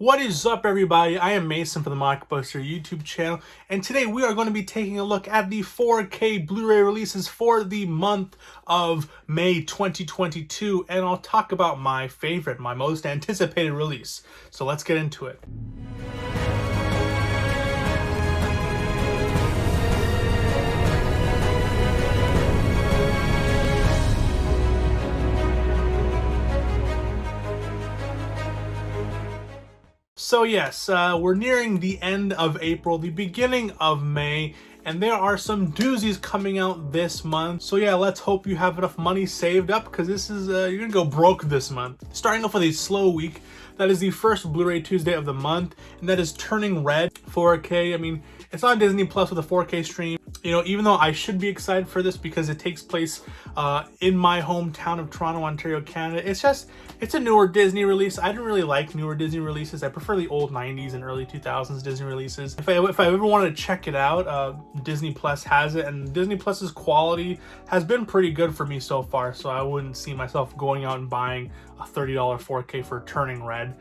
What is up, everybody? I am Mason for the Mockbuster YouTube channel, and today we are going to be taking a look at the 4K Blu-ray releases for the month of May 2022, and I'll talk about my favorite, my most anticipated release. So let's get into it. So yes, we're nearing the end of April, the beginning of May, and there are some doozies coming out this month. So yeah, let's hope you have enough money saved up, because this is, you're gonna go broke this month. Starting off with a slow week, that is the first Blu-ray Tuesday of the month, and that is Turning Red 4K. I mean, it's on Disney Plus with a 4K stream. You know, even though I should be excited for this because it takes place in my hometown of Toronto, Ontario, Canada, it's a newer Disney release. I don't really like newer Disney releases. I prefer the old 90s and early 2000s Disney releases. If I ever wanted to check it out, Disney Plus has it, and Disney Plus's quality has been pretty good for me so far, so I wouldn't see myself going out and buying a $30 4K for Turning Red.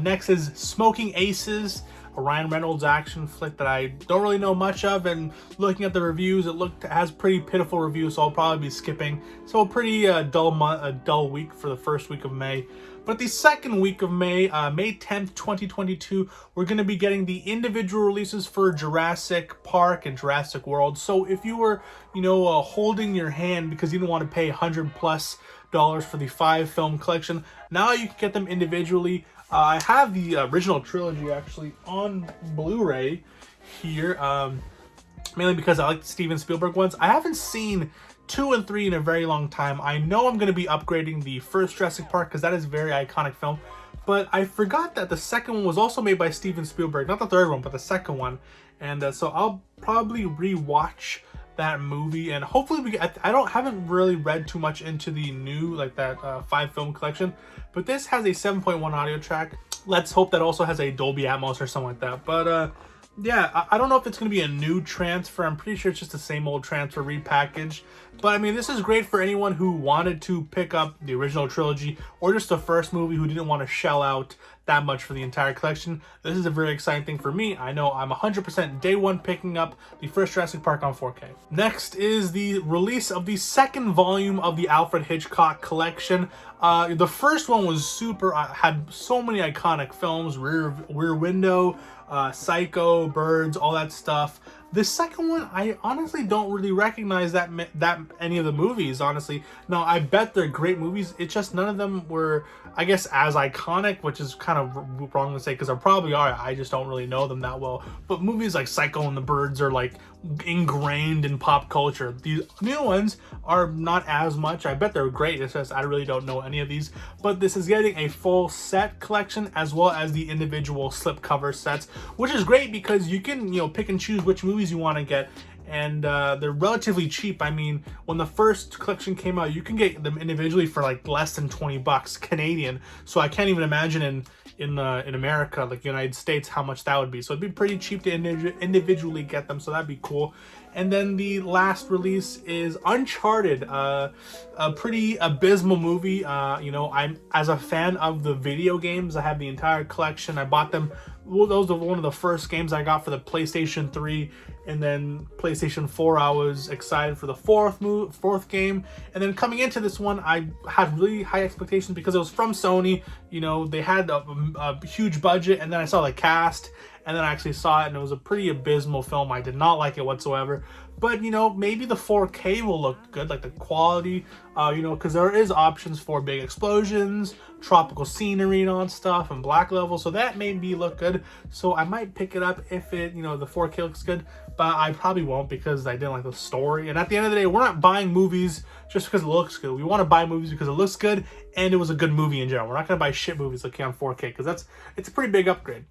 Next is Smoking Aces, a Ryan Reynolds action flick that I don't really know much of, and looking at the reviews, it has pretty pitiful reviews, so I'll probably be skipping. So a pretty dull week for the first week of May. But the second week of May, May 10th, 2022, we're going to be getting the individual releases for Jurassic Park and Jurassic World. So if you were, holding your hand because you didn't want to pay $100+ for the 5-film collection, now you can get them individually. I have the original trilogy actually on Blu-ray here, mainly because I like the Steven Spielberg ones. I haven't seen 2 and 3 in a very long time. I know I'm going to be upgrading the first Jurassic Park because that is a very iconic film, but I forgot that the second one was also made by Steven Spielberg, not the third one, but the second one. And so I'll probably re-watch that movie, and hopefully haven't really read too much into the new, like that 5-film collection, but this has a 7.1 audio track. Let's hope that also has a Dolby Atmos or something like that. But yeah, I don't know if it's going to be a new transfer. I'm pretty sure it's just the same old transfer repackaged. But I mean, this is great for anyone who wanted to pick up the original trilogy or just the first movie who didn't want to shell out that much for the entire collection. This is a very exciting thing for me. I know I'm 100% day one picking up the first Jurassic Park on 4K. Next is the release of the second volume of the Alfred Hitchcock collection. The first one was had so many iconic films, Rear Window, Psycho, Birds, all that stuff. The second one, I honestly don't really recognize that any of the movies, honestly. No, I bet they're great movies. It's just none of them were, I guess, as iconic, which is kind of wrong to say because they probably are. I just don't really know them that well. But movies like Psycho and the Birds are like ingrained in pop culture. These new ones are not as much. I bet they're great. It's just I really don't know any of these. But this is getting a full set collection as well as the individual slipcover sets, which is great because you can pick and choose which movies you want to get, and they're relatively cheap. I mean, when the first collection came out, you can get them individually for like less than $20 Canadian. So I can't even imagine in America, like United States, how much that would be. So it'd be pretty cheap to individually get them, so that'd be cool. And then the last release is Uncharted, a pretty abysmal movie. I'm, as a fan of the video games, I have the entire collection. I bought them. Well, those were one of the first games I got for the PlayStation 3, and then PlayStation 4, I was excited for the fourth game. And then coming into this one, I had really high expectations because it was from Sony. They had a huge budget, and then I saw the cast, and then I actually saw it, and it was a pretty abysmal film. I did not like it whatsoever. But, maybe the 4K will look good, like the quality, because there is options for big explosions, tropical scenery and all that stuff, and black level, so that made me look good. So I might pick it up if the 4K looks good, but I probably won't because I didn't like the story. And at the end of the day, we're not buying movies just because it looks good. We want to buy movies because it looks good and it was a good movie in general. We're not going to buy shit movies looking on 4K because it's a pretty big upgrade.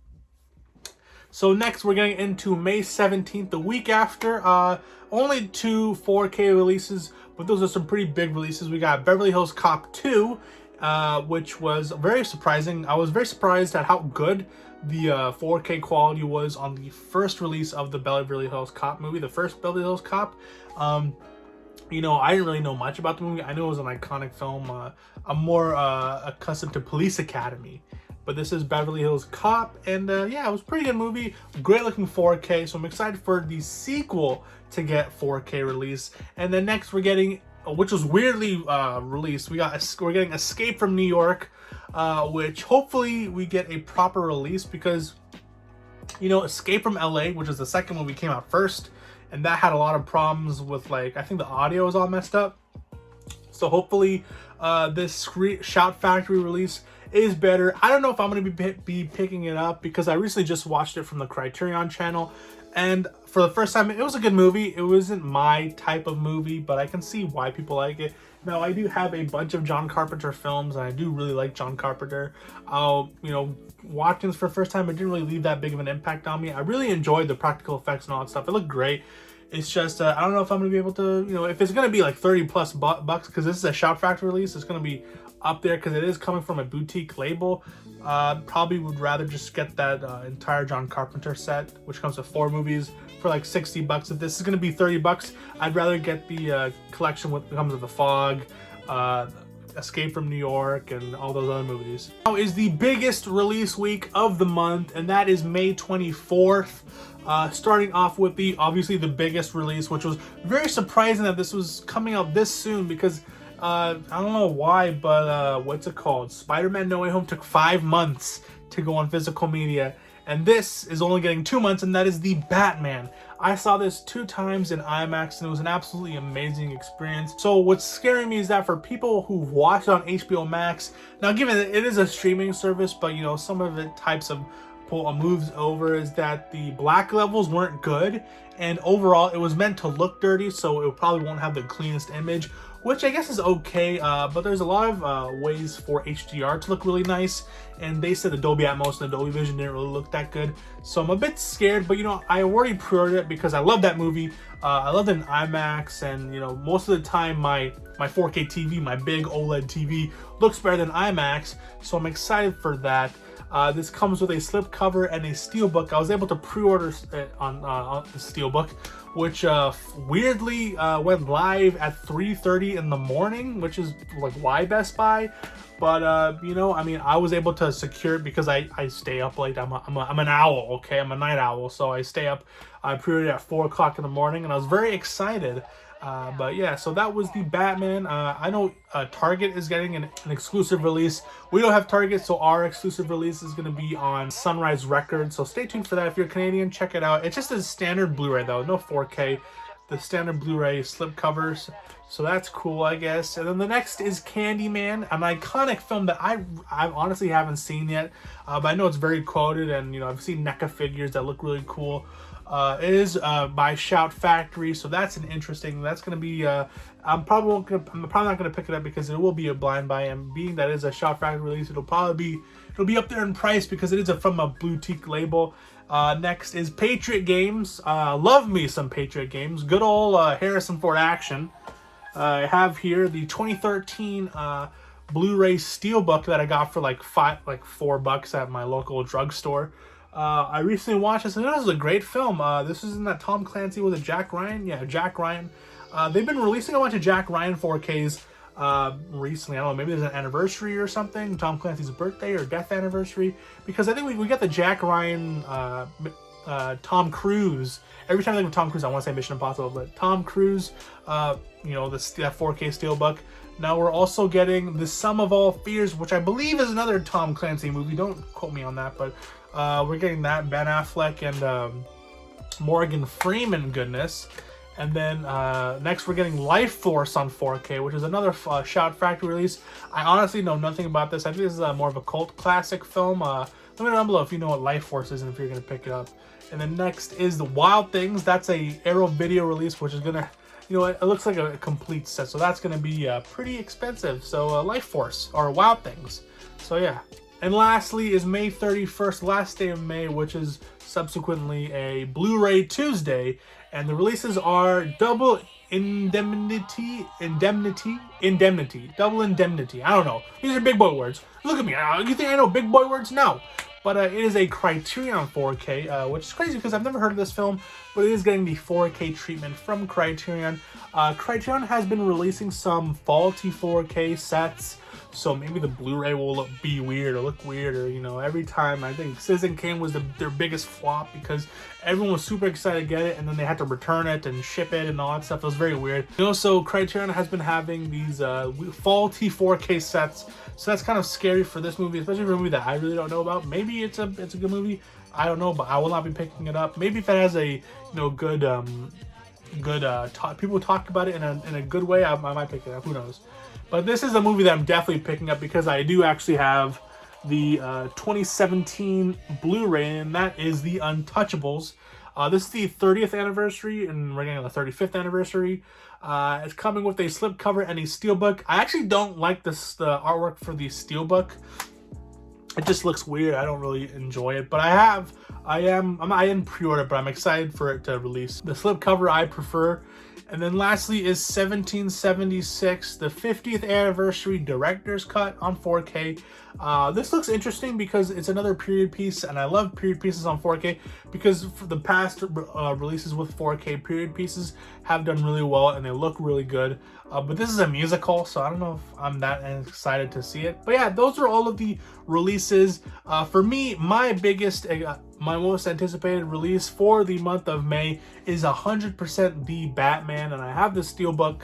So next, we're getting into May 17th, the week after. Only 2 4K releases, but those are some pretty big releases. We got Beverly Hills Cop 2, which was very surprising. I was very surprised at how good the 4K quality was on the first release of the Beverly Hills Cop movie, the first Beverly Hills Cop. I didn't really know much about the movie. I knew it was an iconic film. I'm more accustomed to Police Academy but this is Beverly Hills Cop, and yeah, it was a pretty good movie, great looking 4K, so I'm excited for the sequel to get 4K release. And then next we're getting, which was weirdly released, we're getting Escape from New York, which hopefully we get a proper release, because, you know, Escape from LA, which is the second movie, came out first, and that had a lot of problems with, like, I think the audio is all messed up. So hopefully this Shout Factory release is better. I don't know if I'm going to be picking it up, because I recently just watched it from the Criterion channel, and for the first time, it was a good movie. It wasn't my type of movie, but I can see why people like it. Now, I do have a bunch of John Carpenter films, and I do really like John Carpenter. You know, watching this for the first time, it didn't really leave that big of an impact on me. I really enjoyed the practical effects and all that stuff. It looked great. It's just, I don't know if I'm going to be able to, you know, if it's going to be like 30 plus bucks, because this is a Shout Factory release, it's going to be up there, because it is coming from a boutique label. Probably would rather just get that entire John Carpenter set, which comes with 4 movies, for like 60 bucks. If this is going to be 30 bucks, I'd rather get the collection that comes with The Fog, Escape from New York, and all those other movies. Now is the biggest release week of the month, and that is May 24th. Starting off with obviously the biggest release, which was very surprising that this was coming out this soon, because I don't know why, but what's it called? Spider-Man No Way Home took 5 months to go on physical media, and this is only getting 2 months, and that is the Batman. I saw this 2 times in IMAX, and it was an absolutely amazing experience. So what's scaring me is that for people who watch it on HBO Max, now given that it is a streaming service, but you know, some of the types of moves over, is that the black levels weren't good, and overall it was meant to look dirty, so it probably won't have the cleanest image, which I guess is okay, but there's a lot of ways for HDR to look really nice, and they said the Dolby Atmos and the Dolby Vision didn't really look that good, so I'm a bit scared, but you know, I already pre-ordered it because I love that movie. I loved it in IMAX, and you know, most of the time my 4K TV, my big OLED TV, looks better than IMAX, so I'm excited for that. This comes with a slipcover and a steelbook. I was able to pre-order it on the steelbook, which weirdly went live at 3:30 in the morning, which is like why Best Buy. But you know, I mean, I was able to secure it because I stay up late. I'm an owl, okay? I'm a night owl, so I stay up. I pre-ordered at 4 o'clock in the morning, and I was very excited. But yeah, so that was the Batman. I know Target is getting an exclusive release. We don't have Target, so our exclusive release is going to be on Sunrise Records. So stay tuned for that. If you're Canadian, check it out. It's just a standard Blu-ray though, no 4K. The standard Blu-ray slip covers. So that's cool, I guess. And then the next is Candyman, an iconic film that I honestly haven't seen yet. But I know it's very quoted, and you know, I've seen NECA figures that look really cool. It is by Shout Factory, so that's an interesting. That's gonna be. I'm probably not gonna pick it up because it will be a blind buy, and being that it is a Shout Factory release, it'll be up there in price because it is from a boutique label. Next is Patriot Games. Love me some Patriot Games. Good old Harrison Ford action. I have here the 2013 Blu-ray Steelbook that I got for like $4 at my local drugstore. I recently watched this, and this is a great film. This is in that Tom Clancy, was it Jack Ryan? Yeah, Jack Ryan. They've been releasing a bunch of Jack Ryan 4Ks recently. I don't know, maybe there's an anniversary or something, Tom Clancy's birthday or death anniversary, because I think we got the Jack Ryan Tom Cruise. Every time I think of Tom Cruise, I want to say Mission Impossible, but Tom Cruise, you know, that 4K Steelbook. Now we're also getting The Sum of All Fears, which I believe is another Tom Clancy movie. Don't quote me on that, but we're getting that, Ben Affleck and Morgan Freeman goodness. And then next we're getting Life Force on 4K, which is another Shout Factory release. I honestly know nothing about this. I think this is more of a cult classic film. Let me know down below if you know what Life Force is and if you're going to pick it up. And then next is The Wild Things. That's a Arrow Video release, which is going to, you know, it looks like a complete set. So that's going to be pretty expensive. So Life Force or Wild Things. So yeah. And lastly is May 31st, last day of May, which is subsequently a Blu-ray Tuesday. And the releases are Double Indemnity. I don't know. These are big boy words. Look at me. You think I know big boy words? No. But it is a Criterion 4K, which is crazy because I've never heard of this film, but it is getting the 4K treatment from Criterion. Criterion has been releasing some faulty 4K sets. so maybe the Blu-ray will be weird or look weird, or, you know, every time. I think Citizen Kane was their biggest flop because everyone was super excited to get it, and then they had to return it and ship it and all that stuff. It was very weird. You know, so Criterion has been having these faulty 4K sets, so that's kind of scary for this movie, especially for a movie that I really don't know about. Maybe it's a good movie, I don't know, but I will not be picking it up. Maybe if it has a, you know, good people talk about it in a good way, I might pick it up. Who knows? But this is a movie that I'm definitely picking up because I do actually have the 2017 Blu-ray, and that is the Untouchables. This is the 30th anniversary, and we're getting the 35th anniversary. It's coming with a slipcover and a steelbook. I actually don't like the artwork for the steelbook. It just looks weird. I don't really enjoy it, but I didn't pre-order, but I'm excited for it to release. The slipcover I prefer. And then lastly is 1776, the 50th anniversary director's cut on 4K. This looks interesting because it's another period piece, and I love period pieces on 4K because for the past releases with 4K period pieces have done really well and they look really good. But this is a musical, so I don't know if I'm that excited to see it. But yeah, those are all of the releases. For me, my most anticipated release for the month of May is 100% The Batman, and I have the Steelbook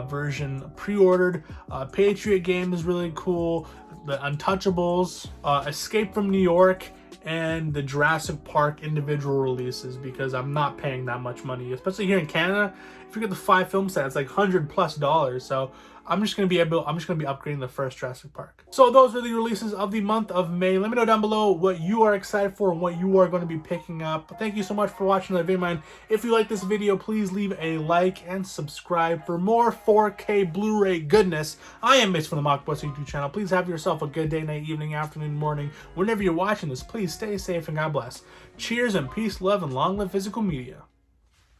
version pre-ordered. Patriot Game is really cool. The Untouchables, Escape from New York, and the Jurassic Park individual releases, because I'm not paying that much money, especially here in Canada. If you get the 5 film set, it's like $100+. So I'm just gonna be upgrading the first Jurassic Park. So those are the releases of the month of May. Let me know down below what you are excited for and what you are going to be picking up. Thank you so much for watching the video, man. If you like this video, please leave a like and subscribe for more 4K Blu-ray goodness. I am Mitch from the Mockbuster YouTube channel. Please have yourself a good day, night, evening, afternoon, morning. Whenever you're watching this, please stay safe and God bless. Cheers and peace, love, and long live physical media.